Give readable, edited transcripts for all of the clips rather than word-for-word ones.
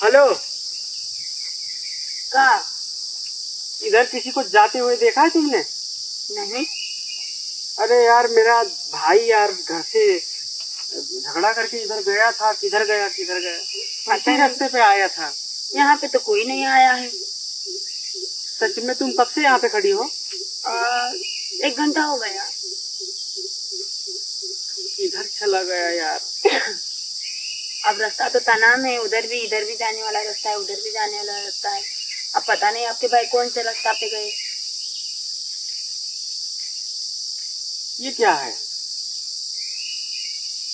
Hello, का इधर किसी को जाते हुए देखा है तुमने? नहीं। अरे यार, मेरा भाई यार घर से झगड़ा करके इधर गया था। किधर गया इसी रास्ते पे आया था। यहाँ पे तो कोई नहीं आया है। सच में? तुम कब से यहाँ पे खड़ी हो? 1 घंटा हो गया। इधर चला गया यार। अब रास्ता तो तनाम है, इधर भी जाने वाला रास्ता है, उधर भी जाने वाला रास्ता है। अब पता नहीं आपके भाई कौन से रास्ता पे गए। ये क्या है?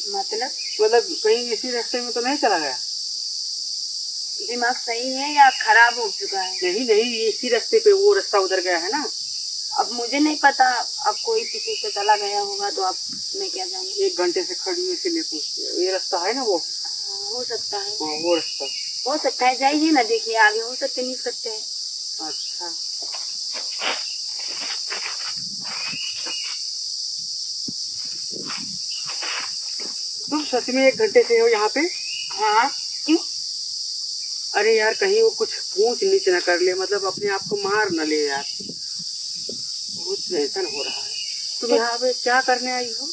मतलब कहीं इसी रास्ते में तो नहीं चला गया? दिमाग सही है या खराब हो चुका है? नहीं, इसी रास्ते पे वो रास्ता उधर गया है ना। अब मुझे नहीं पता, अब कोई पीछे से चला गया होगा तो आप मैं क्या जानूं। 1 घंटे से खड़ी हूँ इसीलिए पूछती हूँ। ये रास्ता है ना वो? हो सकता है। हाँ, वो रास्ता हो सकता है, जाइए ना, देखिए आगे हो सकते मिल सकते हैं। अच्छा, तुम सच में 1 घंटे से हो यहाँ पे? हाँ, क्यों? अरे यार, कहीं वो कुछ ऊंच नीच न कर ले, मतलब अपने आप को मार न ले यार। बहुत टेंशन हो रहा है। तुम यहाँ पे क्या करने आई हो?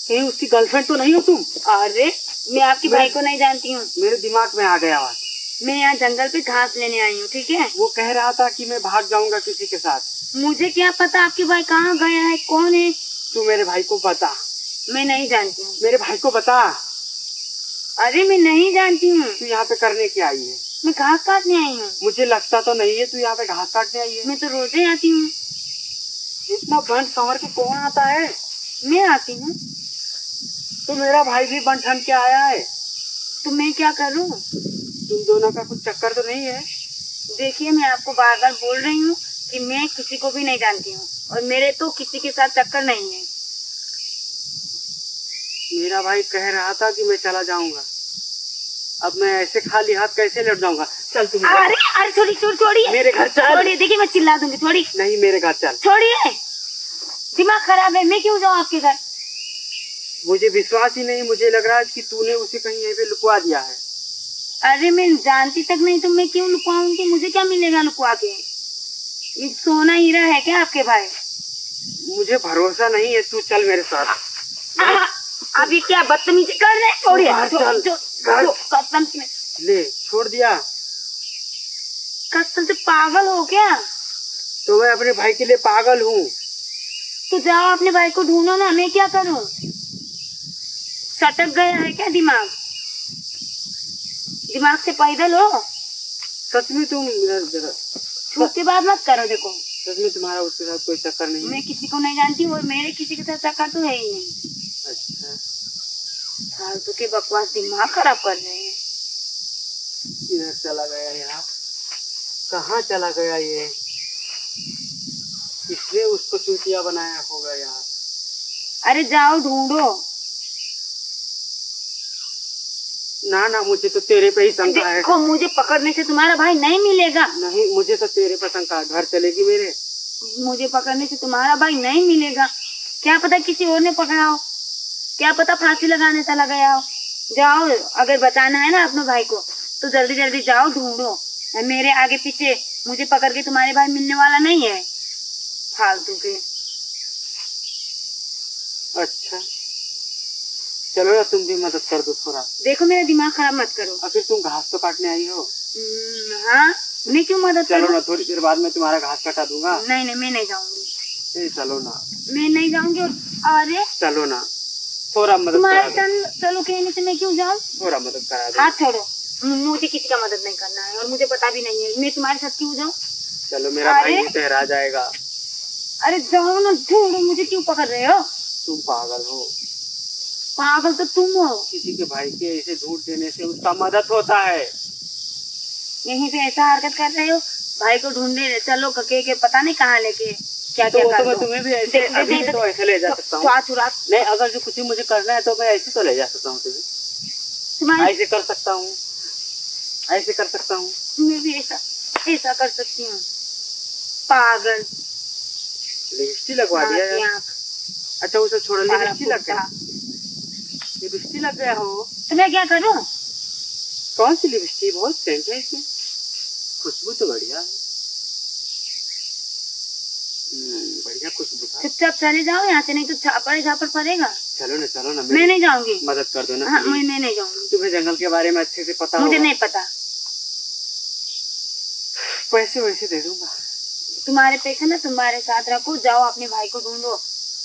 कहीं उसकी गर्लफ्रेंड तो नहीं हो तुम? अरे मैं आपके भाई को नहीं जानती हूँ। मेरे दिमाग में आ गया बात। मैं यहाँ जंगल पे घास लेने आई हूँ, ठीक है? वो कह रहा था कि मैं भाग जाऊंगा किसी के साथ। मुझे क्या पता आपके भाई कहाँ गया है, कौन है? तू मेरे भाई को बता। मैं नहीं जानती हूँ। मेरे भाई को बता। अरे मैं नहीं जानती हूँ। तू यहाँ पे करने क्या आई है? मैं घास काटने आई हूँ। मुझे लगता तो नहीं है तू यहाँ पे घास काटने आई है। मैं तो रोजे आती हूँ। इतना बन संवर के कौन आता है? मैं आती हूँ। तो मेरा भाई भी बन ठन के आया है। तो मैं क्या करूँ? तुम दोनों का कुछ चक्कर तो नहीं है? देखिए, मैं आपको बार बार बोल रही हूँ कि मैं किसी को भी नहीं जानती हूँ और मेरे तो किसी के साथ चक्कर नहीं है। मेरा भाई कह रहा था कि मैं चला जाऊंगा। अब मैं ऐसे खाली हाथ कैसे लौट जाऊंगा? चल तुम। अरे छोड़िए मेरे घर चल। छोड़िए, देखिए मैं चिल्ला दूंगी। छोड़ी नहीं, मेरे घर चल। छोड़िए, दिमाग खराब है। मैं क्यों जाऊँ आपके घर? मुझे विश्वास ही नहीं। मुझे लग रहा है कि तूने उसे कहीं यहीं पे लुकवा दिया है। अरे मैं जानती तक नहीं तो मैं क्यों लुकवाऊंगी? मुझे क्या मिलेगा लुकवा के? ये सोना हीरा है क्या आपके भाई? मुझे भरोसा नहीं है। तू चल मेरे साथ। अभी क्या बदतमीजी कर रहे हैं? छोड़िए। कसम से ले, छोड़ दिया। कसम से पागल हो क्या? तो मैं अपने भाई के लिए पागल हूँ। तो जाओ अपने भाई को ढूंढो ना, मैं क्या करूँ? सटक गया है क्या दिमाग? दिमाग से पैदल हो। सच में तुम झूठ की बात मत करो। देखो, सच में तुम्हारा उसके साथ कोई चक्कर नहीं है? मैं किसी को नहीं जानती और मेरे किसी के साथ चक्कर तो है ही नहीं। अच्छा, फालतू के बकवास, दिमाग खराब कर रहे हैं। इधर चला गया यार। कहाँ चला गया ये? इसने उसको चूतिया बनाया होगा यार। अरे जाओ ढूंढो। ना, मुझे तो तेरे पे ही शंका है। देखो, मुझे पकड़ने से तुम्हारा भाई नहीं मिलेगा। नहीं, मुझे तो तेरे पे शंका है। घर चलेगी मेरे? मुझे पकड़ने से तुम्हारा भाई नहीं मिलेगा। क्या पता किसी और ने पकड़ा हो, क्या पता फांसी लगाने चला गया हो। जाओ, अगर बचाना है ना अपने भाई को तो जल्दी जल्दी जाओ ढूंढो। मेरे आगे पीछे मुझे पकड़ के तुम्हारे भाई मिलने वाला नहीं है, फालतू के। अच्छा, चलो ना, तुम भी मदद कर दो थोड़ा। देखो, मेरा दिमाग खराब मत करो। आखिर तुम घास तो काटने आई हो। हाँ, मैं क्यों मदद चलो करूं? ना, थोड़ी देर बाद मैं तुम्हारा घास कटा दूंगा। नहीं, मैं नहीं जाऊंगी। चलो ना। मैं नहीं जाऊंगी। अरे चलो ना, थोड़ा मदद तुम्हारे करा दो। चलो कहने से मैं क्यों जाऊँ? थोड़ा मदद करा दो। हाथ छोड़ो। मुझे किसी का मदद नहीं करना है और मुझे पता भी नहीं है मैं तुम्हारे साथ क्यों जाऊँ। चलो, मेरा भाई भी ठहरा जाएगा। अरे जाओ ना, ढूंढो। मुझे क्यों पकड़ रहे हो? तुम पागल हो। पागल तो तुम हो। किसी के भाई के ऐसे झूठ देने से उसका मदद होता है। यहीं पे ऐसा हरकत कर रहे हो। भाई को ढूंढने चलो, के पता नहीं कहाँ लेके क्या तो कर मैं तुम्हें भी ऐसे अभी भी तो ऐसे ले जा सकता हूँ। नहीं, अगर जो कुछ मुझे करना है तो मैं ऐसे तो ले जा सकता हूँ तुम्हें। ऐसे कर सकता हूँ, ऐसे कर सकता हूँ। मैं भी ऐसा कर सकती हूँ। पागल। लिपस्टिक लगवा दिया यार। अच्छा, उसे छोड़, लिपस्टिक लग गया। लिपस्टिक लग गया हो तो मैं क्या करूँ? कौन सी लिपस्टिक? बहुत सेंट है इसमें, खुशबू तो बढ़िया है। बढ़िया खुशबू था। चुपचाप चले जाओ यहाँ से, नहीं तो झापड़ पड़ेगा। चलो ना मैं नहीं जाऊंगी। मदद कर दो ना। हाँ, मैं नहीं जाऊंगी। तुम्हें जंगल के बारे में अच्छे से पता मुझे होगा। नहीं पता। पैसे वैसे दे दूंगा। तुम्हारे पैसे ना तुम्हारे साथ रखो, जाओ अपने भाई को ढूंढो।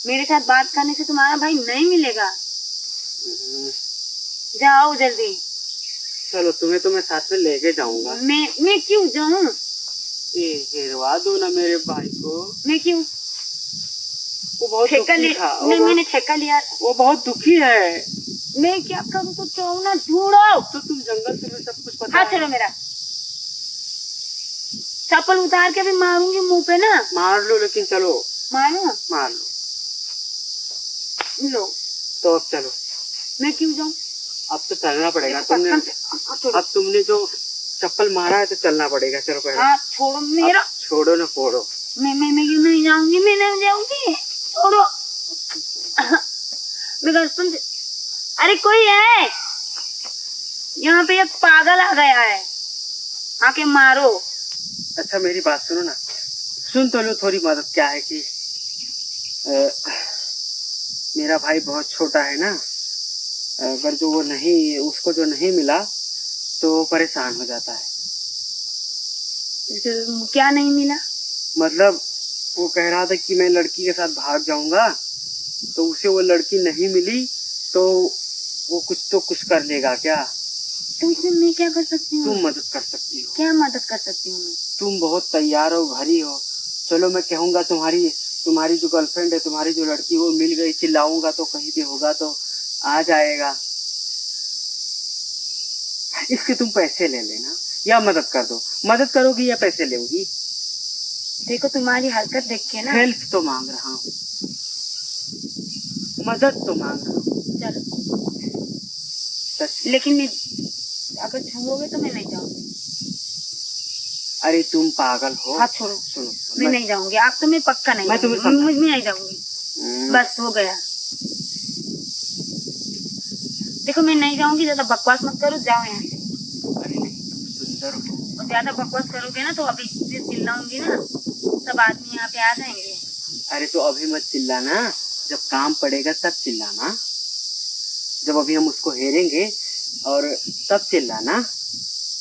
मेरे साथ बात करने से तुम्हारा भाई नहीं मिलेगा। जाओ जल्दी। चलो, तुम्हें तो मैं साथ में लेके जाऊंगा। मैं क्यों जाऊं? हिरवा दो ना मेरे भाई को। मैं क्यों? वो बहुत दुखी था। मैंने ठेका लिया। वो बहुत दुखी है। मैं क्या करूं? तो जाओ ना, ढूंढो। तो तुम जंगल, तुम्हें सब कुछ पता हाथ छोड़ो मेरा। चप्पल उतार के भी मारूंगी मुंह पे ना। मार लो, लेकिन चलो। मारो। मार लो। लो। तो अब चलो। मैं क्यों जाऊं? अब तो चलना पड़ेगा। अब तुमने जो चप्पल मारा है तो चलना पड़ेगा। चलो पहले हाथ छोड़ो मेरा। छोड़ो ना, फोड़ो। मैं नहीं जाऊंगी। मैं नहीं जाऊंगी। छोड़ो। मेरा सुन। अरे कोई है यहाँ पे? एक पागल आ गया है, आके मारो। अच्छा मेरी बात सुनो ना, सुन तो लो थोड़ी मदद। क्या है कि मेरा भाई बहुत छोटा है ना, अगर जो वो नहीं, उसको जो नहीं मिला तो वो परेशान हो जाता है। क्या नहीं मिला? मतलब वो कह रहा था कि मैं लड़की के साथ भाग जाऊंगा, तो उसे वो लड़की नहीं मिली तो वो कुछ कर लेगा क्या? तो इसमें मैं क्या कर सकती हूँ? तुम मदद कर सकती हो। क्या मदद कर सकती हूँ मैं? तुम बहुत तैयार हो, भरी हो। चलो मैं कहूँगा तुम्हारी जो गर्लफ्रेंड है, तुम्हारी जो लड़की, वो मिल गई, चिल्लाऊंगा तो कहीं पे होगा तो आ जाएगा। इसके तुम पैसे ले लेना या मदद कर दो। मदद करोगी या पैसे लोगी? देखो तुम्हारी हरकत देख के ना। हेल्प तो मांग रहा हूँ, मदद तो मांग रहा हूँ। चलो। लेकिन मैं अगर छूओगे तो मैं नहीं जाऊंगी। अरे तुम पागल हो। हाथ छोड़ो। सुनो, मैं नहीं जाऊंगी। आप तो मैं पक्का नहीं जाऊंगी। मैं नहीं जाऊंगी। बस हो गया। देखो मैं नहीं जाऊंगी। ज्यादा बकवास मत करो, जाओ यहाँ से। अरे नहीं, तुम सुंदर हो। और ज्यादा बकवास करोगे ना तो अभी चिल्लाऊंगी ना, सब आदमी यहाँ पे आ जाएंगे। अरे तो अभी मत चिल्लाना, जब काम पड़ेगा तब चिल्लाना। जब अभी हम उसको हेरेंगे और तब चिल्लाना।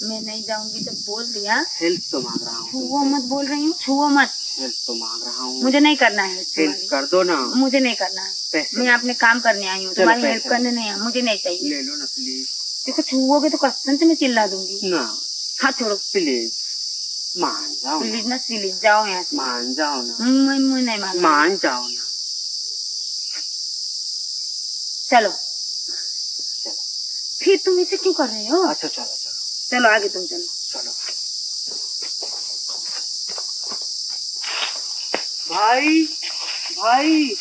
मैं नहीं जाऊंगी तो बोल दिया। हेल्प तो मांग रहा हूँ। छुओ मत बोल रही हूँ, छुओ मत। हेल्प तो मांग रहा हूँ। मुझे नहीं करना है। हेल्प कर दो ना। मुझे नहीं करना है। पैसे मैं अपने काम करने आई हूँ, तुम्हारी हेल्प करने नहीं है। मुझे नहीं चाहिए। ले लो ना प्लीज। देखो छुओगे तो कसम से मैं चिल्ला दूंगी ना। हाथ छोड़ो प्लीज मान जाओ। प्लीज ना प्लीज, जाओ यहाँ से। मान जाओ ना। मैं नहीं मान। मान जाओ ना। चलो। फिर तुम इसे क्यों कर रहे हो? अच्छा चलो चलो चलो आगे तुम चलो। चलो भाई भाई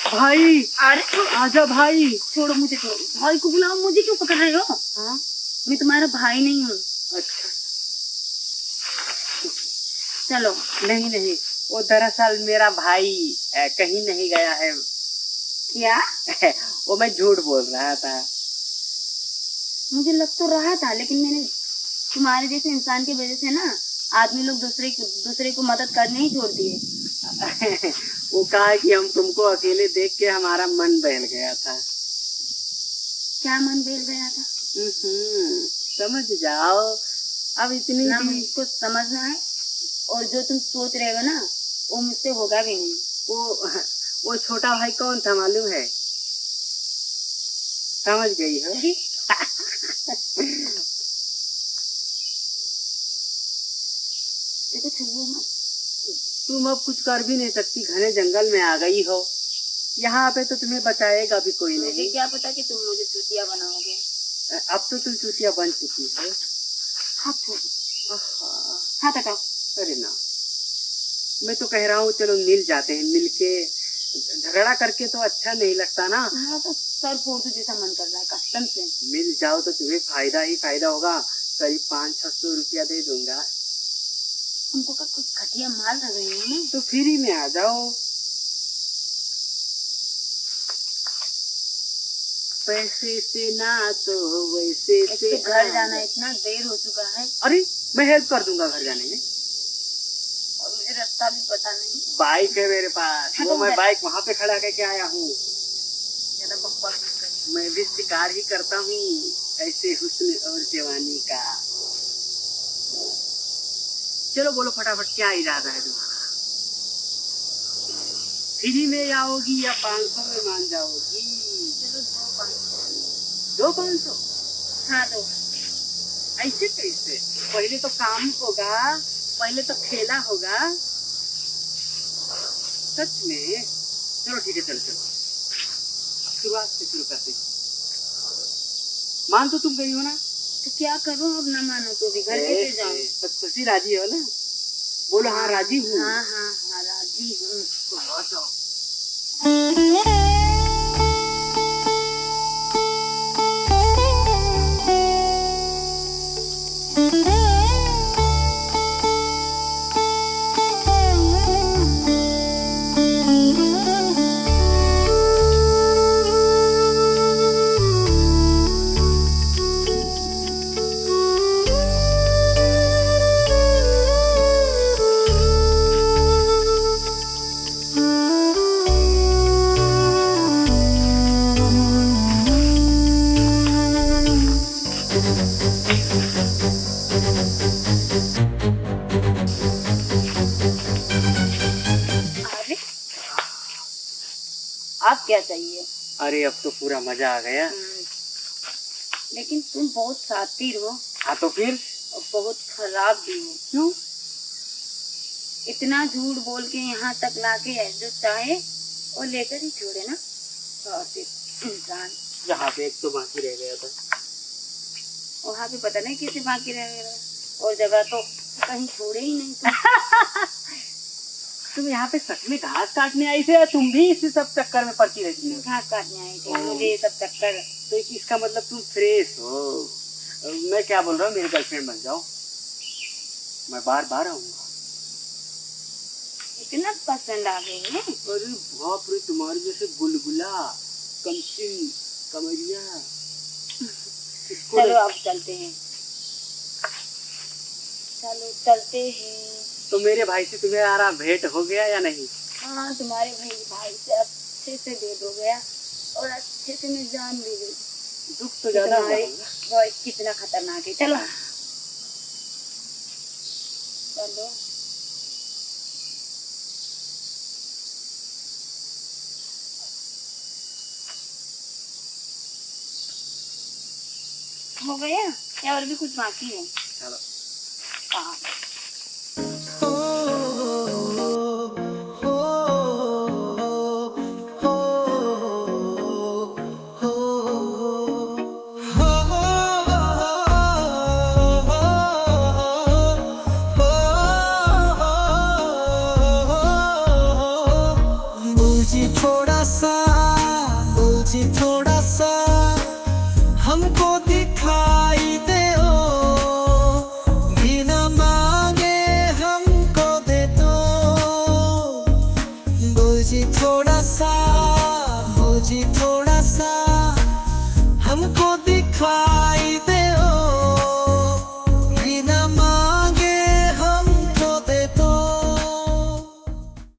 भाई, अरे आजा भाई। छोड़ो मुझे, छोड़ो। भाई को बुलाओ, मुझे क्यों पकड़ रहे हो? हाँ? मैं तुम्हारा भाई नहीं हूँ। अच्छा चलो। नहीं, वो दरअसल मेरा भाई कहीं नहीं गया है। क्या? वो मैं झूठ बोल रहा था। मुझे लग तो रहा था, लेकिन मैंने तुम्हारे जैसे इंसान की वजह से ना आदमी लोग दूसरे को मदद करने ही छोड़ दिए। वो कहा कि हम तुमको अकेले देख के हमारा मन बहल गया था। क्या मन बहल गया था? समझ जाओ। अब इतनी ना मुझको समझना है, और जो तुम सोच रहे हो ना वो मुझसे होगा भी नहीं। वो छोटा भाई कौन था मालूम है? समझ गई हो? देखो छुओ मत। तुम अब कुछ कर भी नहीं सकती, घने जंगल में आ गई हो। यहाँ पे तो तुम्हें बचाएगा भी कोई नहीं। मुझे क्या पता कि तुम मुझे चूतिया बनाओगे। अब तो तुम चूतिया बन चुकी हो। हाथ छोड़ो। हाथ हटाओ। अरे ना, मैं तो कह रहा हूँ चलो मिल जाते हैं। मिल के झगड़ा करके तो अच्छा नहीं लगता ना। हाँ तो सर फोड़ दो जैसा मन कर रहा है, कसम से। मिल जाओ तो तुम्हें फायदा ही फायदा होगा। करीब 500-600 रुपया दे दूंगा। तुमको का कुछ घटिया माल लग रही है ना, तो फ्री में आ जाओ। पैसे से ना तो वैसे एक से तो घर जाना इतना देर हो चुका है अरे मैं हेल्प कर दूंगा घर जाने में। और मुझे रास्ता भी पता नहीं। बाइक है मेरे पास, हाँ, वो तो मैं बाइक वहाँ पे खड़ा करके आया हूँ। ज्यादा बकवास मत करिए। मैं भी शिकार ही करता हूँ ऐसे हुस्न और जवानी का। चलो बोलो फटाफट, क्या इरादा है तुम्हारा? फ्री में आओगी या 500 में मान जाओगी? चलो 2-500। 2-500? हाँ 2। ऐसे कैसे? पहले तो काम होगा, पहले तो खेला होगा। सच में? चलो ठीक है, चलो चलो शुरुआत से शुरू करते हैं। मान तो तुम गई हो ना? तो क्या करूँ अब, ना मानो तो भी घर कैसे जाऊँ? तो खुशी राजी हो ना? बोलो हाँ राजी हूँ। हाँ हाँ हाँ राजी हूँ। तो आ जाओ। अरे आप क्या चाहिए? अरे अब तो पूरा मजा आ गया। लेकिन तुम बहुत शातिर हो हाँ तो फिर? और बहुत खराब भी हो। क्यों? इतना झूठ बोल के यहाँ तक लाके जो चाहे वो लेकर ही छोड़े ना, शातिर इंसान। यहाँ पे एक तो बाकी रह गया था। वहाँ पे पता नहीं किसी बाकी रह गया, और जगह तो कहीं छोड़े ही नहीं तुम। तुम यहाँ पे सच में घास काटने आई थे या तुम भी इसी सब चक्कर में पड़ती रहती हो? घास काटने आई थी, मुझे ये सब चक्कर। तो इसका मतलब तुम फ्रेश हो। मैं क्या बोल रहा हूँ, मेरी गर्लफ्रेंड बन जाओ, मैं बार बार आऊंगा। इतना पसंद आ गई है? अरे बाप रे, तुम्हारे जैसे गुलगुला कमसिन कमरिया। चलो अब चलते हैं, चलो चलते हैं। तो मेरे भाई से तुम्हें आ रहा भेंट हो गया या नहीं? हाँ तुम्हारे भाई से अच्छे से भेंट हो गया और अच्छे से मैं जान भी गई। दुख तो ज्यादा तुम्हारे वॉइस कितना खतरनाक है। चलो चलो। हो गया या और भी कुछ बाकी है? चलो। हाँ